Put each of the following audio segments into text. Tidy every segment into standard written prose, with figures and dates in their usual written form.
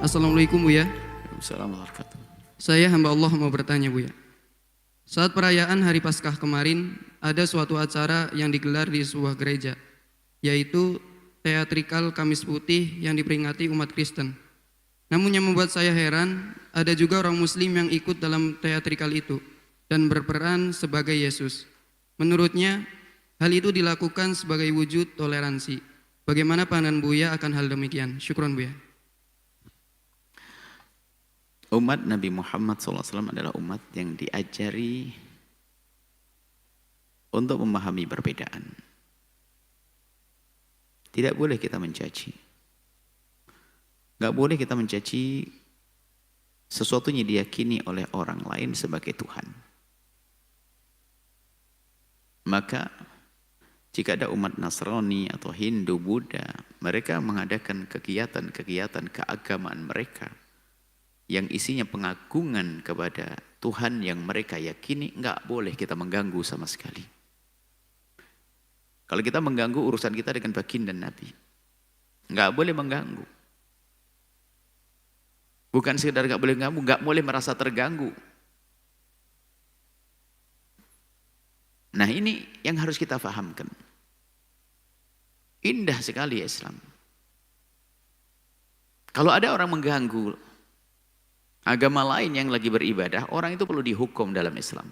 Assalamualaikum Buya. Assalamualaikum warahmatullahi wabarakatuh. Saya hamba Allah mau bertanya Buya. Saat perayaan Hari Paskah kemarin, ada suatu acara yang digelar di sebuah gereja, yaitu teatrikal Kamis Putih yang diperingati umat Kristen. Namun yang membuat saya heran, ada juga orang Muslim yang ikut dalam teatrikal itu dan berperan sebagai Yesus. Menurutnya, hal itu dilakukan sebagai wujud toleransi. Bagaimana pandangan Buya akan hal demikian? Syukron Buya. Umat Nabi Muhammad SAW adalah umat yang diajari untuk memahami perbedaan. Tidak boleh kita mencaci. Gak boleh kita mencaci sesuatu yang diyakini oleh orang lain sebagai Tuhan. Maka jika ada umat Nasrani atau Hindu, Buddha, mereka mengadakan kegiatan-kegiatan keagamaan mereka yang isinya pengagungan kepada Tuhan yang mereka yakini, nggak boleh kita mengganggu sama sekali. Kalau kita mengganggu urusan kita dengan baginda Nabi, nggak boleh mengganggu. Bukan sekedar nggak boleh mengganggu, nggak boleh merasa terganggu. Nah ini yang harus kita fahamkan. Indah sekali Islam. Kalau ada orang mengganggu agama lain yang lagi beribadah, orang itu perlu dihukum dalam Islam.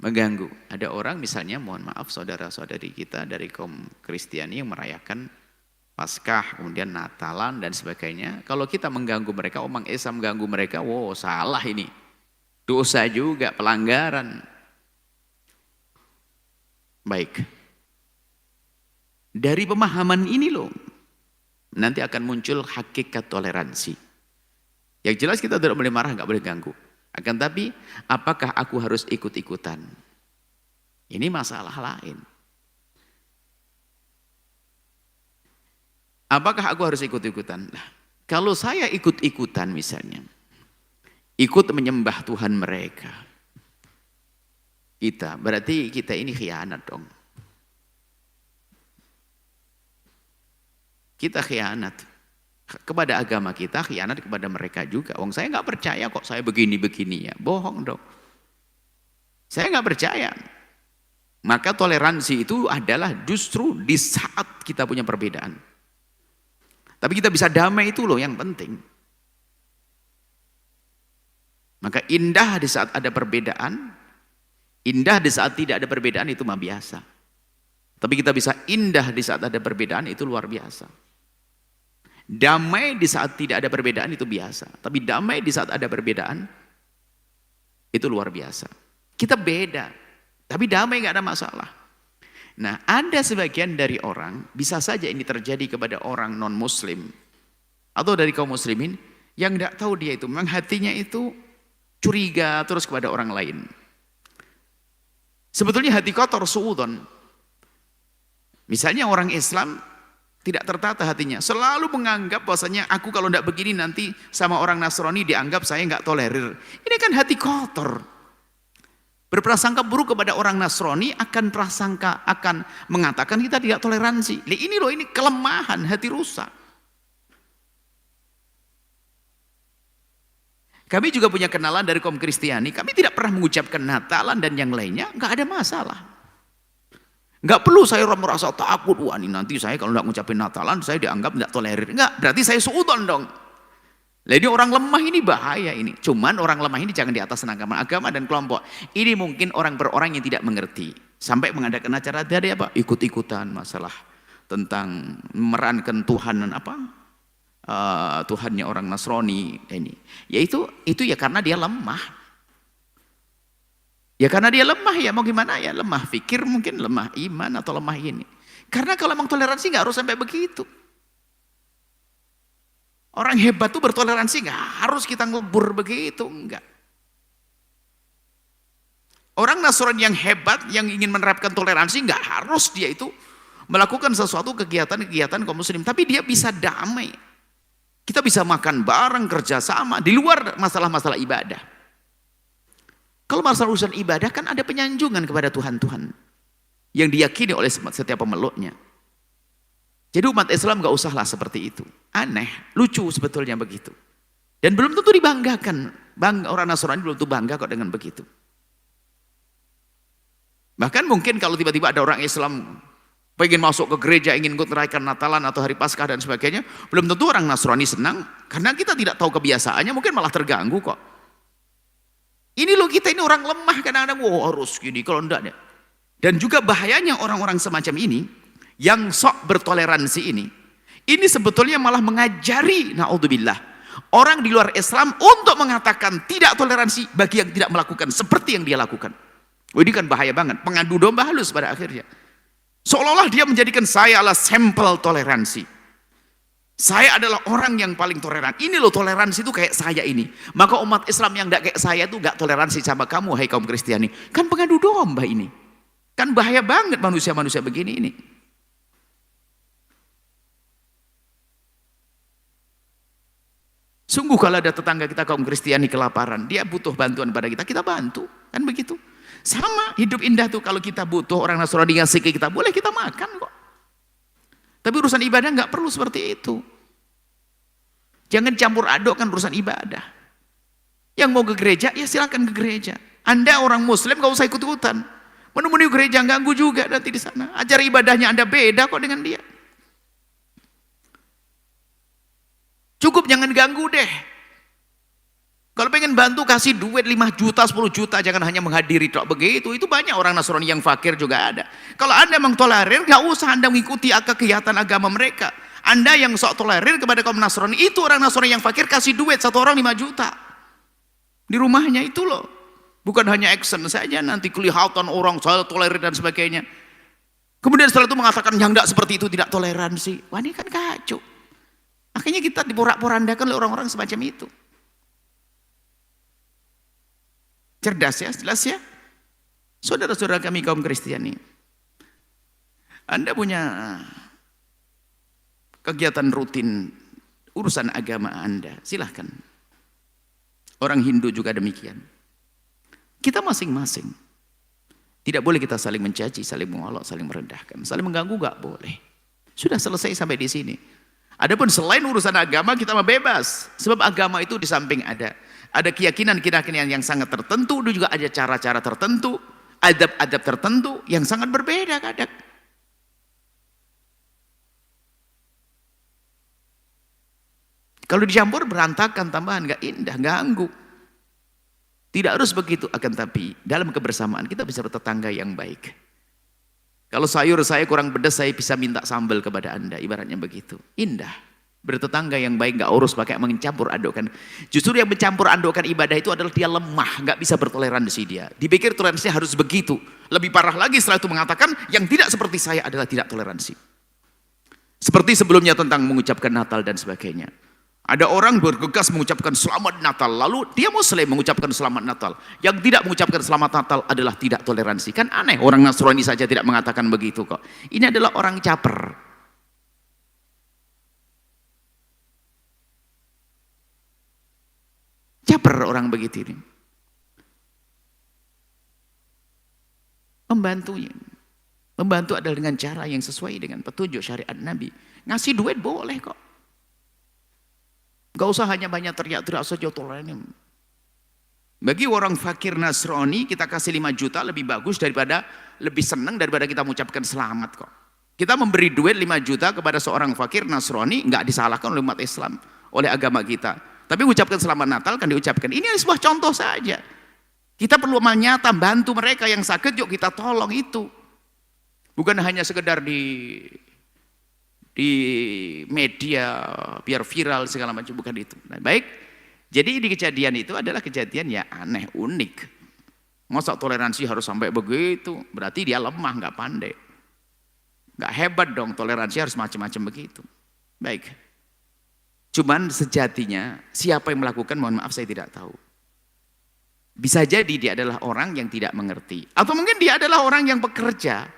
Mengganggu. Ada orang misalnya, mohon maaf saudara-saudari kita dari kaum Kristiani yang merayakan Paskah, kemudian Natalan dan sebagainya. Kalau kita mengganggu mereka, orang Islam mengganggu mereka, wow salah ini. Dosa juga, pelanggaran. Baik. Dari pemahaman ini loh, nanti akan muncul hakikat toleransi. Yang jelas kita tidak boleh marah, nggak boleh ganggu. Akan tapi, apakah aku harus ikut-ikutan? Ini masalah lain. Apakah aku harus ikut-ikutan? Nah, kalau saya ikut-ikutan misalnya, ikut menyembah Tuhan mereka, berarti kita ini khianat dong. Kita khianat kepada agama kita, khianat kepada mereka juga. Wong saya nggak percaya kok saya begini-begini ya, bohong dong. Saya nggak percaya. Maka toleransi itu adalah justru di saat kita punya perbedaan. Tapi kita bisa damai itu loh yang penting. Maka indah di saat ada perbedaan, indah di saat tidak ada perbedaan itu mah biasa. Tapi kita bisa indah di saat ada perbedaan itu luar biasa. Damai di saat tidak ada perbedaan itu biasa. Tapi damai di saat ada perbedaan itu luar biasa. Kita beda, tapi damai gak ada masalah. Nah, ada sebagian dari orang, bisa saja ini terjadi kepada orang non-muslim atau dari kaum muslimin yang gak tahu dia itu, memang hatinya itu curiga terus kepada orang lain. Sebetulnya hati kotor, suudon. Misalnya orang Islam tidak tertata hatinya, selalu menganggap bahwasanya aku kalau tidak begini nanti sama orang Nasrani dianggap saya nggak tolerir. Ini kan hati kotor. Berprasangka buruk kepada orang Nasrani akan mengatakan kita tidak toleransi. Ini loh, ini kelemahan, hati rusak. Kami juga punya kenalan dari kaum Kristiani, kami tidak pernah mengucapkan Natalan dan yang lainnya, nggak ada masalah. Nggak perlu saya merasa takut, wah ini nanti saya kalau nggak ngucapin Natalan saya dianggap nggak tolerir. Nggak, berarti saya suudon dong. Jadi orang lemah ini bahaya ini. Cuman orang lemah ini jangan di atas agama dan kelompok. Ini mungkin orang per orang yang tidak mengerti. Sampai mengadakan acara dari apa? Ikut-ikutan masalah tentang memerankan Tuhan dan apa? Tuhannya orang Nasrani ini. Yaitu ya karena dia lemah. Ya karena dia lemah ya mau gimana ya, lemah fikir mungkin, lemah iman atau lemah ini. Karena kalau memang toleransi nggak harus sampai begitu. Orang hebat tuh bertoleransi nggak harus kita ngelebur begitu, enggak. Orang Nasrani yang hebat yang ingin menerapkan toleransi nggak harus dia itu melakukan sesuatu kegiatan-kegiatan kaum muslim, tapi dia bisa damai. Kita bisa makan bareng, kerjasama di luar masalah-masalah ibadah. Kalau masalah urusan ibadah kan ada penyanjungan kepada Tuhan-Tuhan yang diyakini oleh setiap pemeluknya. Jadi umat Islam gak usahlah seperti itu. Aneh, lucu sebetulnya begitu. Dan belum tentu dibanggakan. Orang Nasrani belum tentu bangga kok dengan begitu. Bahkan mungkin kalau tiba-tiba ada orang Islam pengen masuk ke gereja, ingin ikut merayakan Natalan atau Hari Paskah dan sebagainya, belum tentu orang Nasrani senang, karena kita tidak tahu kebiasaannya, mungkin malah terganggu kok. Ini loh, kita ini orang lemah, kadang-kadang harus gini, kalau enggak deh. Dan juga bahayanya orang-orang semacam ini, yang sok bertoleransi ini sebetulnya malah mengajari, na'udzubillah, orang di luar Islam untuk mengatakan tidak toleransi bagi yang tidak melakukan seperti yang dia lakukan. Ini kan bahaya banget, pengadu domba halus pada akhirnya. Seolah-olah dia menjadikan saya adalah sampel toleransi. Saya adalah orang yang paling toleran. Ini loh toleransi itu kayak saya ini. Maka umat Islam yang tidak kayak saya itu gak toleransi sama kamu, hai kaum Kristiani. Kan pengadu domba ini. Kan bahaya banget manusia-manusia begini ini. Sungguh kalau ada tetangga kita kaum Kristiani kelaparan, dia butuh bantuan pada kita, kita bantu. Kan begitu. Sama, hidup indah tuh kalau kita butuh orang Nasrani ngasih ke kita, boleh kita makan kok. Tapi urusan ibadah nggak perlu seperti itu. Jangan campur adukkan urusan ibadah. Yang mau ke gereja, ya silakan ke gereja. Anda orang Muslim nggak usah ikut-ikutan. Menemui gereja ganggu juga nanti di sana. Ajar ibadahnya Anda beda kok dengan dia. Cukup jangan ganggu deh. Kalau pengen bantu kasih duit 5 juta, 10 juta, jangan hanya menghadiri tok begitu. Itu banyak orang Nasrani yang fakir juga ada. Kalau Anda mengtolerir, gak usah Anda mengikuti kegiatan agama mereka. Anda yang sok tolerir kepada kaum Nasrani, itu orang Nasrani yang fakir kasih duit satu orang 5 juta. Di rumahnya itu loh. Bukan hanya action saja, nanti kelihatan orang saya tolerir dan sebagainya. Kemudian setelah itu mengatakan yang tidak seperti itu tidak toleransi. Wah ini kan kacau. Akhirnya kita diporak-porandakan oleh orang-orang semacam itu. Cerdas ya, jelas ya. Saudara-saudara kami kaum Kristiani, Anda punya kegiatan rutin urusan agama Anda, silahkan. Orang Hindu juga demikian. Kita masing-masing. Tidak boleh kita saling mencaci, saling mengolok, saling merendahkan, saling mengganggu gak boleh. Sudah selesai sampai di sini. Adapun selain urusan agama kita mah bebas, sebab agama itu di samping ada keyakinan-keyakinan yang sangat tertentu, dan juga ada cara-cara tertentu, adab-adab tertentu yang sangat berbeda kadang. Kalau dicampur berantakan, tambahan gak indah, ganggu. Tidak harus begitu, akan tapi dalam kebersamaan kita bisa bertetangga yang baik. Kalau sayur saya kurang pedas, saya bisa minta sambal kepada Anda, ibaratnya begitu. Indah. Bertetangga yang baik, gak urus pakai mencampur adukkan. Justru yang mencampur adukkan ibadah itu adalah dia lemah, gak bisa bertoleransi dia. Dipikir toleransinya harus begitu. Lebih parah lagi setelah itu mengatakan yang tidak seperti saya adalah tidak toleransi. Seperti sebelumnya tentang mengucapkan Natal dan sebagainya. Ada orang bergegas mengucapkan selamat Natal, lalu dia Muslim mengucapkan selamat Natal. Yang tidak mengucapkan selamat Natal adalah tidak toleransi. Kan aneh, orang Nasrani saja tidak mengatakan begitu kok. Ini adalah orang caper. Caper orang begitu ini. Membantu adalah dengan cara yang sesuai dengan petunjuk syariat Nabi. Ngasih duit boleh kok. Gak usah hanya banyak teriak-teriak saja toleran. Bagi orang fakir Nasrani kita kasih 5 juta lebih bagus daripada, lebih senang daripada kita mengucapkan selamat kok. Kita memberi duit 5 juta kepada seorang fakir Nasrani nggak disalahkan oleh umat Islam, oleh agama kita. Tapi ucapkan selamat Natal kan diucapkan. Ini sebuah contoh saja. Kita perlu nyata bantu mereka yang sakit, yuk kita tolong itu. Bukan hanya sekedar di media biar viral segala macam, bukan itu. Nah, baik. Jadi di kejadian itu adalah kejadian ya aneh, unik. Masa toleransi harus sampai begitu? Berarti dia lemah, nggak pandai. Nggak hebat dong, toleransi harus macam-macam begitu. Baik. Cuman sejatinya siapa yang melakukan, mohon maaf saya tidak tahu. Bisa jadi dia adalah orang yang tidak mengerti. Atau mungkin dia adalah orang yang bekerja.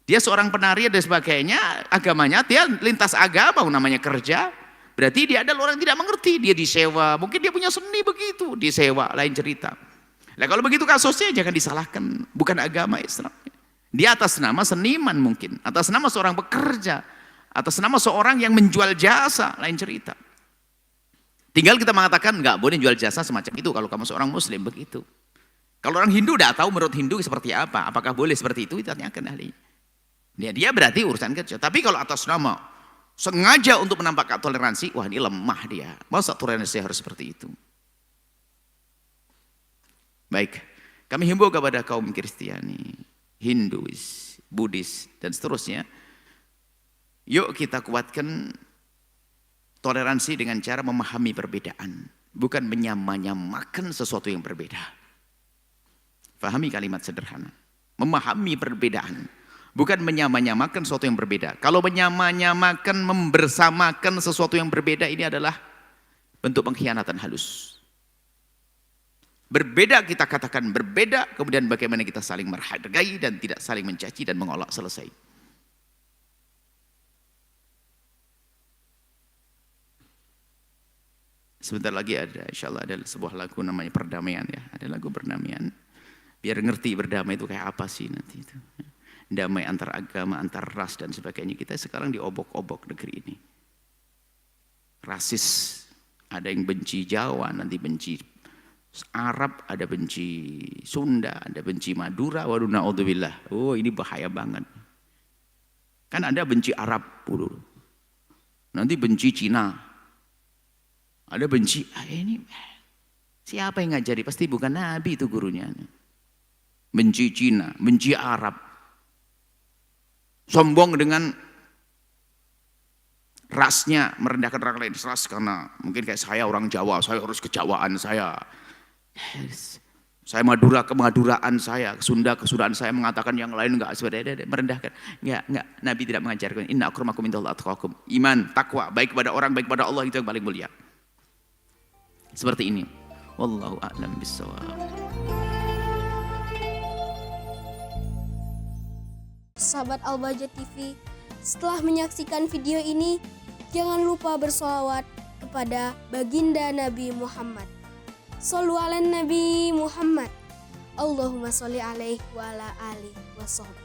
Dia seorang penari dan sebagainya, agamanya dia lintas agama namanya kerja. Berarti dia adalah orang yang tidak mengerti, dia disewa, mungkin dia punya seni begitu, disewa, lain cerita. Nah kalau begitu kasusnya jangan disalahkan, bukan agama Islam. Dia atas nama seniman mungkin, atas nama seorang pekerja, Atas nama seorang yang menjual jasa, lain cerita. Tinggal kita mengatakan nggak boleh jual jasa semacam itu kalau kamu seorang muslim begitu. Kalau orang Hindu udah tahu menurut Hindu seperti apa, apakah boleh seperti itu, tanyakan ahli. Dia berarti urusan kerja. Tapi kalau atas nama sengaja untuk menampakkan toleransi, wah ini lemah dia. Masa toleransi harus seperti itu? Baik, kami himbau kepada kaum Kristiani, Hinduis, Buddhis, dan seterusnya. Yuk kita kuatkan toleransi dengan cara memahami perbedaan, bukan menyamakan sesuatu yang berbeda. Fahami kalimat sederhana. Memahami perbedaan, bukan menyamakan sesuatu yang berbeda. Kalau menyamakan, membersamakan sesuatu yang berbeda, ini adalah bentuk pengkhianatan halus. Berbeda kita katakan berbeda, kemudian bagaimana kita saling menghargai dan tidak saling mencaci dan mengolok, selesai. Sebentar lagi ada, insya Allah ada sebuah lagu namanya Perdamaian ya. Ada lagu perdamaian. Biar ngerti berdamai itu kayak apa sih nanti itu. Damai antar agama, antar ras dan sebagainya. Kita sekarang diobok-obok negeri ini. Rasis. Ada yang benci Jawa, nanti benci Arab, ada benci Sunda, ada benci Madura. Waduh na'udzubillah. Oh ini bahaya banget. Kan ada benci Arab dulu. Nanti benci Cina. Ada benci, ini siapa yang ngajari? Pasti bukan Nabi itu gurunya. Benci Cina, benci Arab. Sombong dengan rasnya, merendahkan orang lain ras karena mungkin kayak saya orang Jawa, saya harus kejawaan saya. Saya Madura, kemaduraan saya, Sunda, kesundaan saya, mengatakan yang lain enggak sebenarnya merendahkan. Enggak, Nabi tidak mengajarkan. Inna akramakum indallahi atqakum. Iman, takwa, baik kepada orang, baik kepada Allah, itu yang paling mulia. Seperti ini. Wallahu a'lam bishawab. Sahabat Al-Bahjah TV, setelah menyaksikan video ini, jangan lupa bersolawat kepada baginda Nabi Muhammad. Shollu ala Nabi Muhammad. Allahumma sholli alaihi wa ala alihi wa sahbihi.